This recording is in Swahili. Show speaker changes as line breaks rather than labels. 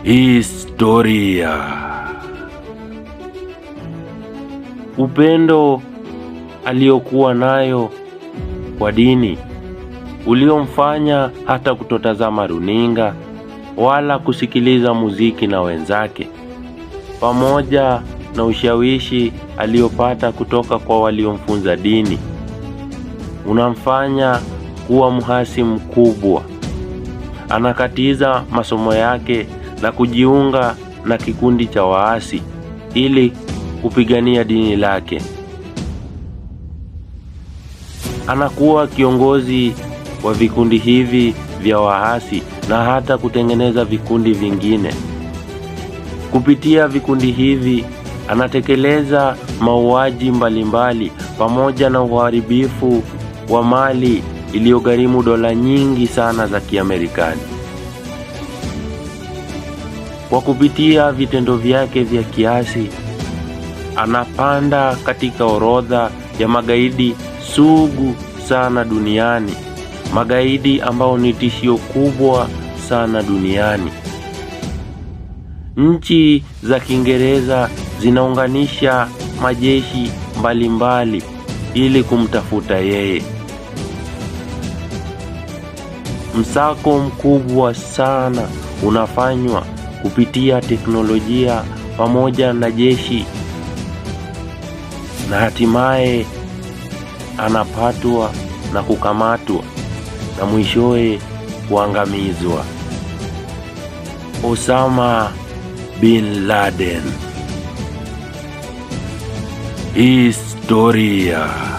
Historia. Upendo aliokuwa nayo kwa dini uliomfanya hata kutotazama runinga wala kusikiliza muziki na wenzake, pamoja na ushawishi aliopata kutoka kwa waliomfunza dini, unamfanya kuwa mhasi mkubwa. Anakatiza masomo yake na kujiunga na kikundi cha waasi ili kupigania dini lake. Anakuwa kiongozi wa vikundi hivi vya waasi na hata kutengeneza vikundi vingine. Kupitia vikundi hivi anatekeleza mauaji mbalimbali pamoja na uharibifu wa mali iliyogharimu dola nyingi sana za Kiamerikani. Kwa kupitia vitendo vyake vya kiasi, anapanda katika orodha ya magaidi sugu sana duniani, magaidi ambao ni tishio kubwa sana duniani. Nchi za Kiingereza zinaunganisha majeshi mbalimbali ili kumtafuta yeye. Msako mkubwa sana unafanywa kupitia teknolojia pamoja na jeshi, na hatimaye anapatwa na kukamatwa na mwishowe kuangamizwa. Osama bin Laden. Historia.